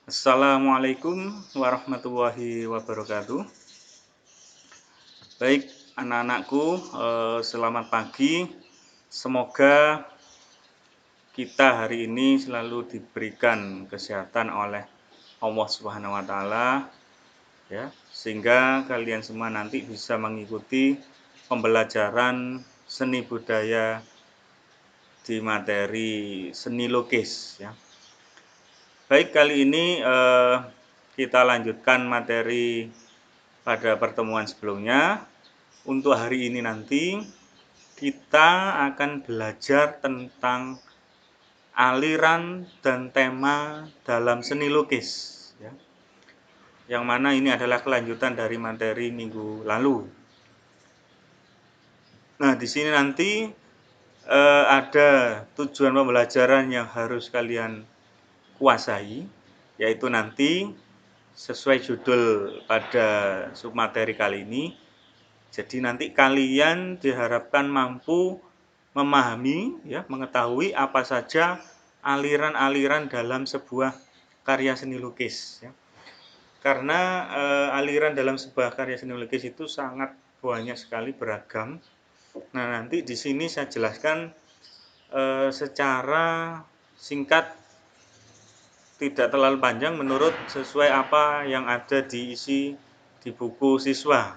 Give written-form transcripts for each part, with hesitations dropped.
Assalamualaikum warahmatullahi wabarakatuh. Baik, anak-anakku, selamat pagi. Semoga kita hari ini selalu diberikan kesehatan oleh Allah Subhanahu wa taala ya, sehingga kalian semua nanti bisa mengikuti pembelajaran seni budaya di materi seni lukis ya. Baik, kali ini kita lanjutkan materi pada pertemuan sebelumnya. Untuk hari ini nanti kita akan belajar tentang aliran dan tema dalam seni lukis ya. Yang mana ini adalah kelanjutan dari materi minggu lalu. Nah, di sini nanti ada tujuan pembelajaran yang harus kalian kuasai, yaitu nanti sesuai judul pada submateri kali ini. Jadi nanti kalian diharapkan mampu memahami, ya, mengetahui apa saja aliran-aliran dalam sebuah karya seni lukis. Ya. Karena aliran dalam sebuah karya seni lukis itu sangat banyak sekali, beragam. Nah, nanti di sini saya jelaskan secara singkat, tidak terlalu panjang menurut sesuai apa yang ada di isi di buku siswa.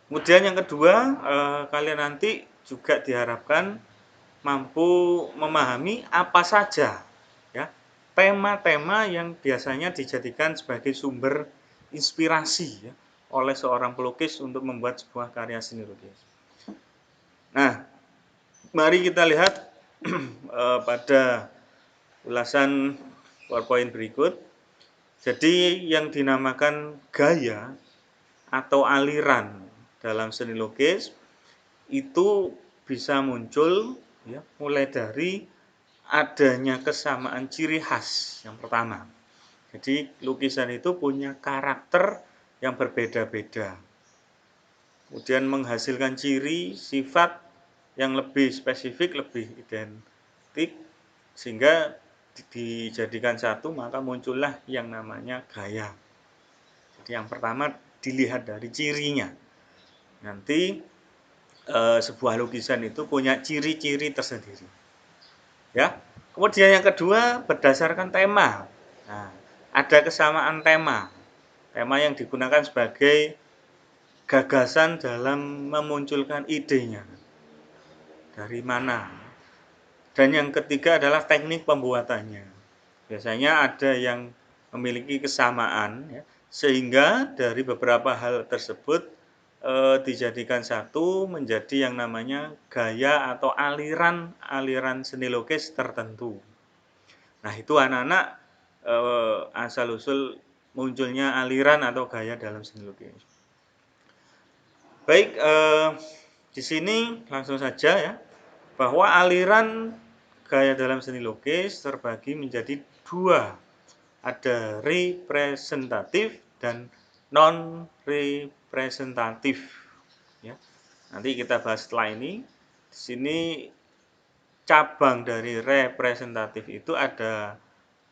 Kemudian yang kedua, kalian nanti juga diharapkan mampu memahami apa saja ya tema-tema yang biasanya dijadikan sebagai sumber inspirasi ya, oleh seorang pelukis untuk membuat sebuah karya seni lukis. Nah, mari kita lihat pada ulasan PowerPoint berikut. Jadi yang dinamakan gaya atau aliran dalam seni lukis itu bisa muncul ya, mulai dari adanya kesamaan ciri khas yang pertama. Jadi lukisan itu punya karakter yang berbeda-beda. Kemudian menghasilkan ciri, sifat yang lebih spesifik, lebih identik, sehingga dijadikan satu, maka muncullah yang namanya gaya. Jadi yang pertama dilihat dari cirinya. Nanti sebuah lukisan itu punya ciri-ciri tersendiri. Ya. Kemudian yang kedua berdasarkan tema. Nah, ada kesamaan tema. Tema yang digunakan sebagai gagasan dalam memunculkan idenya. Dari mana? Dan yang ketiga adalah teknik pembuatannya. Biasanya ada yang memiliki kesamaan ya, sehingga dari beberapa hal tersebut dijadikan satu menjadi yang namanya gaya atau aliran seni lukis tertentu. Nah, itu anak-anak asal-usul munculnya aliran atau gaya dalam seni lukis. Baik, di sini langsung saja ya, bahwa aliran gaya dalam seni lukis terbagi menjadi dua. Ada representatif dan non-representatif. Ya. Nanti kita bahas setelah ini. Di sini cabang dari representatif itu ada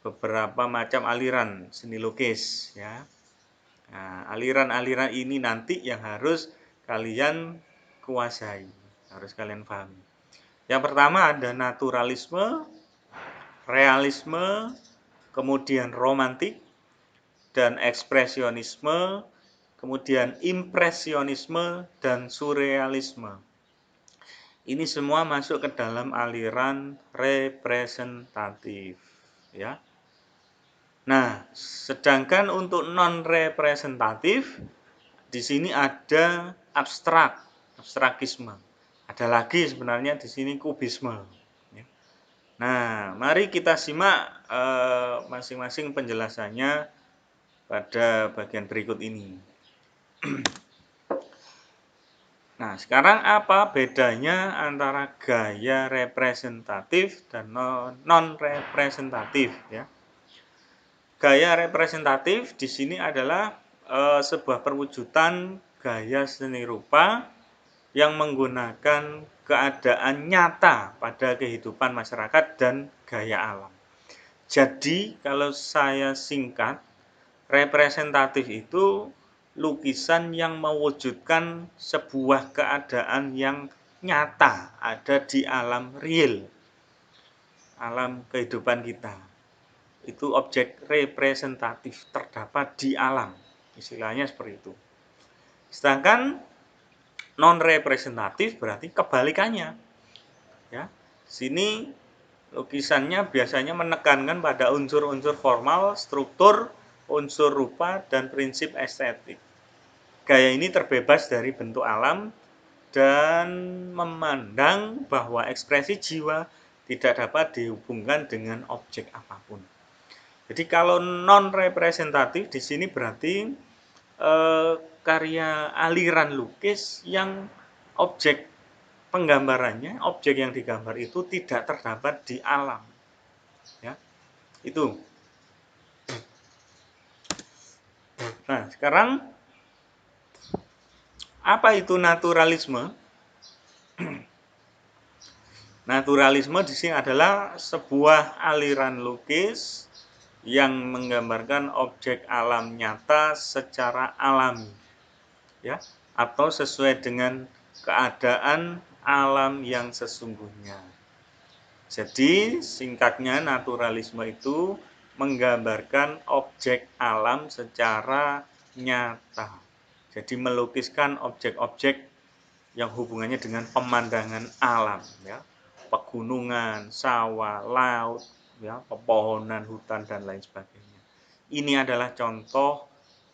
beberapa macam aliran seni lukis. Ya. Nah, aliran-aliran ini nanti yang harus kalian kuasai, harus kalian pahami. Yang pertama ada naturalisme, realisme, kemudian romantik, dan ekspresionisme, kemudian impresionisme, dan surrealisme. Ini semua masuk ke dalam aliran representatif. Ya. Nah, sedangkan untuk non-representatif, di sini ada abstrakisme. Ada lagi sebenarnya di sini kubisme. Nah, mari kita simak masing-masing penjelasannya pada bagian berikut ini. Nah, sekarang apa bedanya antara gaya representatif dan non-representatif ya? Gaya representatif di sini adalah sebuah perwujudan gaya seni rupa yang menggunakan keadaan nyata pada kehidupan masyarakat dan gaya alam. Jadi kalau saya singkat, representatif itu lukisan yang mewujudkan sebuah keadaan yang nyata, ada di alam real, alam kehidupan kita. Itu objek representatif terdapat di alam, istilahnya seperti itu. Sedangkan non representatif berarti kebalikannya, ya. Sini lukisannya biasanya menekankan pada unsur-unsur formal, struktur, unsur rupa, dan prinsip estetik. Gaya ini terbebas dari bentuk alam dan memandang bahwa ekspresi jiwa tidak dapat dihubungkan dengan objek apapun. Jadi kalau non representatif di sini berarti karya aliran lukis yang objek penggambarannya, objek yang digambar itu tidak terdapat di alam. Ya, itu. Nah, sekarang apa itu naturalisme? Naturalisme di sini adalah sebuah aliran lukis yang menggambarkan objek alam nyata secara alami, ya, atau sesuai dengan keadaan alam yang sesungguhnya. Jadi, singkatnya naturalisme itu menggambarkan objek alam secara nyata. Jadi melukiskan objek-objek yang hubungannya dengan pemandangan alam, ya. Pegunungan, sawah, laut, ya, pepohonan, hutan, dan lain sebagainya. Ini adalah contoh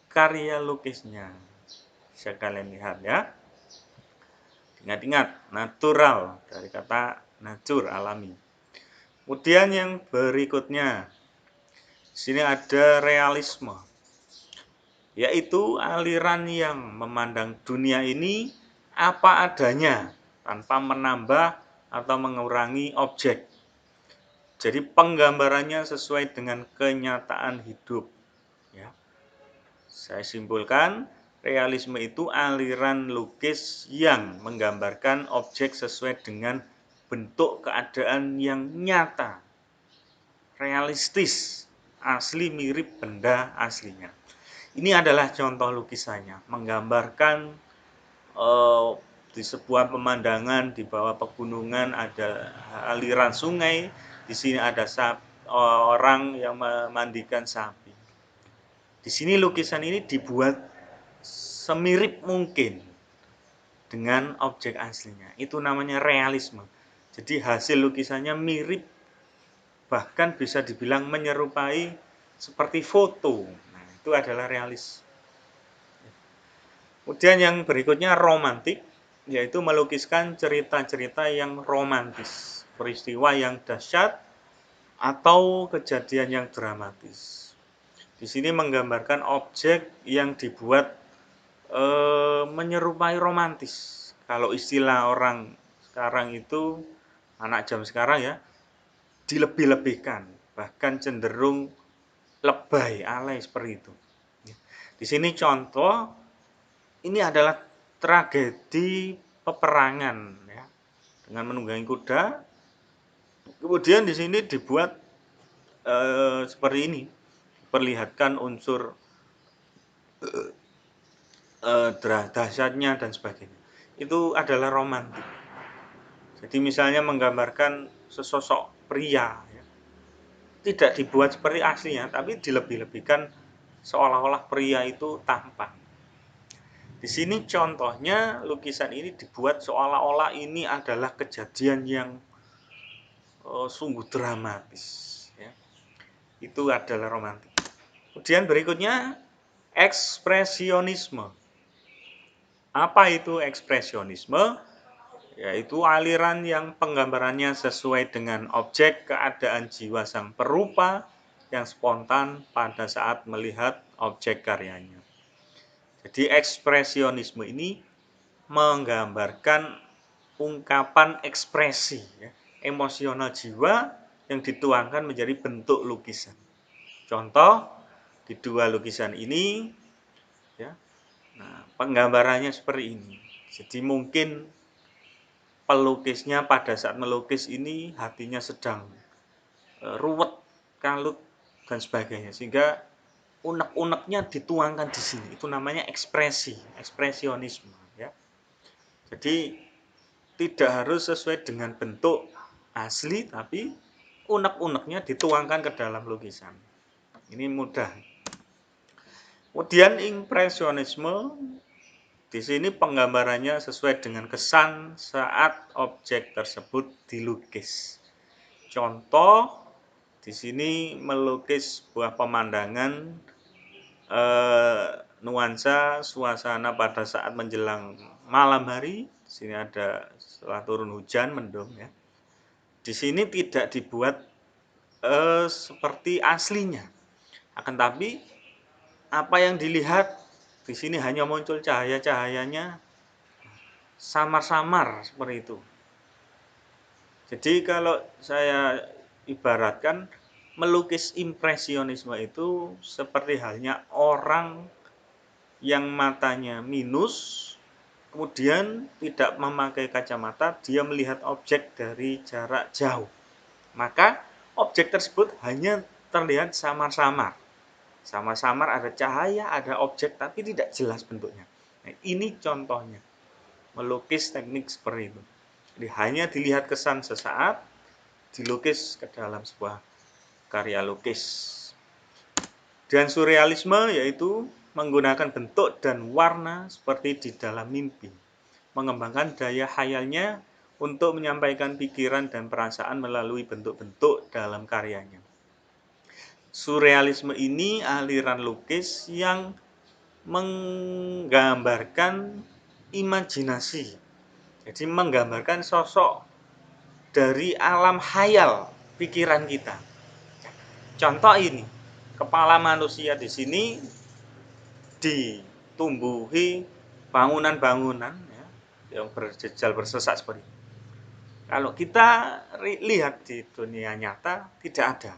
karya lukisnya. Bisa kalian lihat, ya. Ingat-ingat, natural dari kata nature, alami. Kemudian yang berikutnya, di sini ada realisme, yaitu aliran yang memandang dunia ini apa adanya tanpa menambah atau mengurangi objek. Jadi penggambarannya sesuai dengan kenyataan hidup. Ya. Saya simpulkan, realisme itu aliran lukis yang menggambarkan objek sesuai dengan bentuk keadaan yang nyata, realistis, asli mirip benda aslinya. Ini adalah contoh lukisannya, menggambarkan di sebuah pemandangan di bawah pegunungan ada aliran sungai, di sini ada orang yang memandikan sapi. Di sini lukisan ini dibuat semirip mungkin dengan objek aslinya. Itu namanya realisme. Jadi hasil lukisannya mirip, bahkan bisa dibilang menyerupai seperti foto. Nah, itu adalah realis. Kemudian yang berikutnya romantik, yaitu melukiskan cerita-cerita yang romantis, peristiwa yang dahsyat atau kejadian yang dramatis. Di sini menggambarkan objek yang dibuat menyerupai romantis. Kalau istilah orang sekarang itu, anak jam sekarang ya, dilebih-lebihkan, bahkan cenderung lebay, alay seperti itu. Di sini contoh, ini adalah tragedi peperangan, ya, dengan menunggangi kuda. Kemudian di sini dibuat seperti ini, perlihatkan unsur dahsyatnya dan sebagainya. Itu adalah romantik. Jadi misalnya menggambarkan sesosok pria, ya, tidak dibuat seperti aslinya, tapi dilebih-lebihkan seolah-olah pria itu tampan. Di sini contohnya lukisan ini dibuat seolah-olah ini adalah kejadian yang sungguh dramatis, ya. Itu adalah romantik. Kemudian berikutnya ekspresionisme. Apa itu ekspresionisme? Yaitu aliran yang penggambarannya sesuai dengan objek keadaan jiwa sang perupa yang spontan pada saat melihat objek karyanya. Jadi ekspresionisme ini menggambarkan ungkapan ekspresi, ya, emosional jiwa yang dituangkan menjadi bentuk lukisan. Contoh di dua lukisan ini, ya, nah, penggambarannya seperti ini. Jadi mungkin pelukisnya pada saat melukis ini hatinya sedang ruwet kalut, dan sebagainya. Sehingga unek-uneknya dituangkan di sini. Itu namanya ekspresionisme. Ya. Jadi tidak harus sesuai dengan bentuk asli, tapi unek-uneknya dituangkan ke dalam lukisan. Ini mudah. Kemudian impresionisme, di sini penggambarannya sesuai dengan kesan saat objek tersebut dilukis. Contoh, di sini melukis sebuah pemandangan nuansa suasana pada saat menjelang malam hari. Di sini ada setelah turun hujan mendung ya. Di sini tidak dibuat seperti aslinya. Akan tapi apa yang dilihat di sini hanya muncul cahaya-cahayanya samar-samar seperti itu. Jadi kalau saya ibaratkan melukis impresionisme itu seperti halnya orang yang matanya minus, kemudian tidak memakai kacamata, dia melihat objek dari jarak jauh. Maka objek tersebut hanya terlihat samar-samar. Samar-samar ada cahaya, ada objek, tapi tidak jelas bentuknya. Nah, ini contohnya. Melukis teknik seperti itu. Jadi hanya dilihat kesan sesaat, dilukis ke dalam sebuah karya lukis. Dan surrealisme yaitu menggunakan bentuk dan warna seperti di dalam mimpi. Mengembangkan daya khayalnya untuk menyampaikan pikiran dan perasaan melalui bentuk-bentuk dalam karyanya. Surrealisme ini aliran lukis yang menggambarkan imajinasi. Jadi menggambarkan sosok dari alam khayal pikiran kita. Contoh ini, kepala manusia di sini ditumbuhi bangunan-bangunan ya, yang berjejal bersesat seperti ini. Kalau kita lihat di dunia nyata tidak ada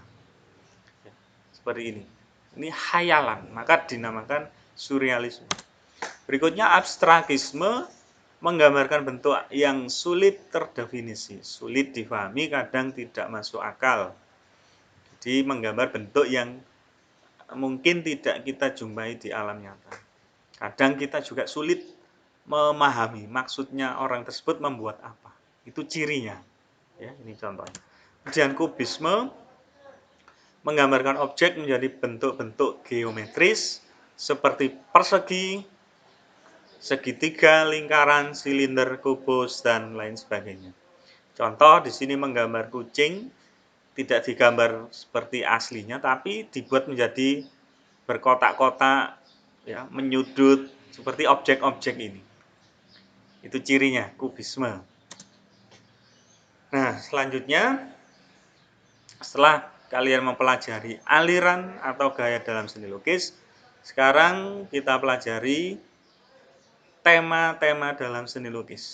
seperti ini. Ini khayalan, maka dinamakan surrealisme. Berikutnya abstrakisme, menggambarkan bentuk yang sulit terdefinisi, sulit difahami, kadang tidak masuk akal. Jadi menggambar bentuk yang mungkin tidak kita jumpai di alam nyata. Kadang kita juga sulit memahami maksudnya orang tersebut membuat apa. Itu cirinya. Ya, ini contohnya. Kemudian kubisme, menggambarkan objek menjadi bentuk-bentuk geometris seperti persegi, segitiga, lingkaran, silinder, kubus, dan lain sebagainya. Contoh di sini menggambar kucing, tidak digambar seperti aslinya, tapi dibuat menjadi berkotak-kotak, ya, menyudut seperti objek-objek ini. Itu cirinya, kubisme. Nah, selanjutnya setelah kalian mempelajari aliran atau gaya dalam seni lukis, sekarang kita pelajari tema-tema dalam seni lukis.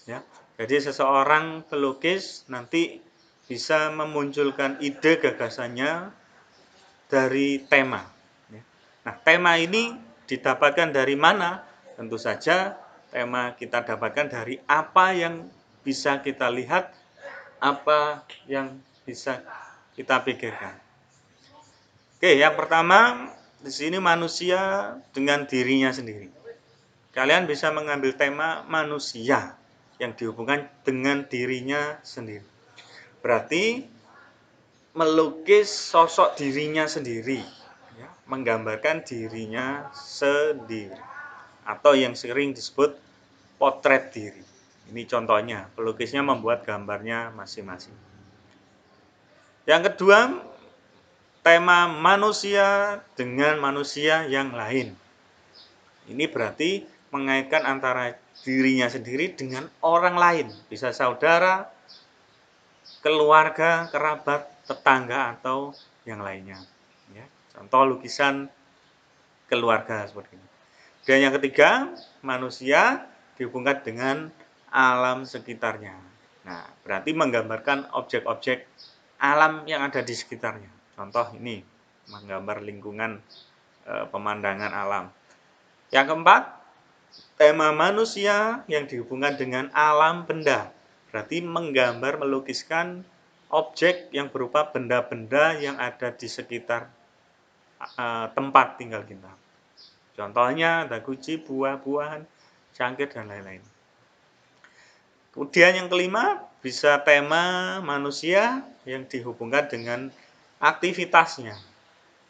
Ya. Jadi seseorang pelukis nanti bisa memunculkan ide gagasannya dari tema. Ya. Nah, tema ini didapatkan dari mana? Tentu saja tema kita dapatkan dari apa yang bisa kita lihat, apa yang bisa kita pikirkan. Oke, yang pertama di sini manusia dengan dirinya sendiri. Kalian bisa mengambil tema manusia yang dihubungkan dengan dirinya sendiri. Berarti melukis sosok dirinya sendiri, ya, menggambarkan dirinya sendiri, atau yang sering disebut potret diri. Ini contohnya, pelukisnya membuat gambarnya masing-masing. Yang kedua, tema manusia dengan manusia yang lain. Ini berarti mengaitkan antara dirinya sendiri dengan orang lain, bisa saudara, keluarga, kerabat, tetangga, atau yang lainnya. Ya, contoh lukisan keluarga seperti ini. Dan yang ketiga, manusia dihubungkan dengan alam sekitarnya. Nah, berarti menggambarkan objek-objek alam yang ada di sekitarnya. Contoh ini, menggambar lingkungan pemandangan alam. Yang keempat, tema manusia yang dihubungkan dengan alam benda. Berarti menggambar, melukiskan objek yang berupa benda-benda yang ada di sekitar tempat tinggal kita. Contohnya ada guci, buah-buahan, cangkir, dan lain-lain. Kemudian yang kelima, bisa tema manusia yang dihubungkan dengan aktivitasnya.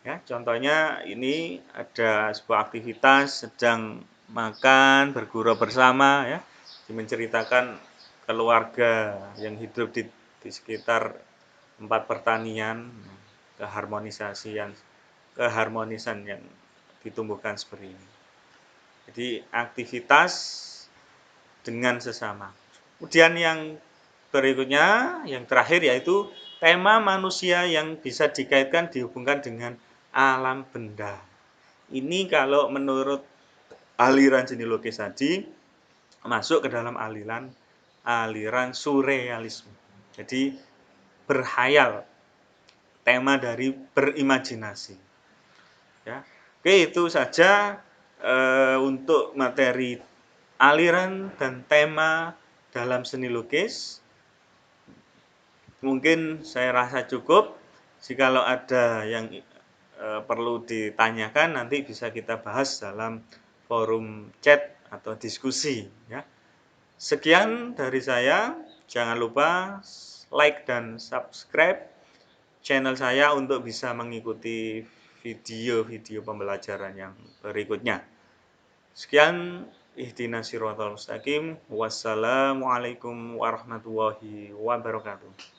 Ya, contohnya ini ada sebuah aktivitas sedang makan, bergurau bersama, ya, menceritakan keluarga yang hidup di sekitar tempat pertanian, keharmonisan yang ditumbuhkan seperti ini. Jadi aktivitas dengan sesama. Kemudian yang berikutnya, yang terakhir yaitu tema manusia yang bisa dikaitkan dihubungkan dengan alam benda. Ini kalau menurut aliran seni lukis tadi masuk ke dalam aliran surrealisme. Jadi berhayal, tema dari berimajinasi. Ya. Oke, itu saja untuk materi aliran dan tema dalam seni lukis. Mungkin saya rasa cukup. Jikalau ada yang perlu ditanyakan, nanti bisa kita bahas dalam forum chat atau diskusi, ya. Sekian dari saya. Jangan lupa like dan subscribe channel saya untuk bisa mengikuti video-video pembelajaran yang berikutnya. Sekian, ihdinas siratal mustaqim. Wassalamualaikum warahmatullahi wabarakatuh.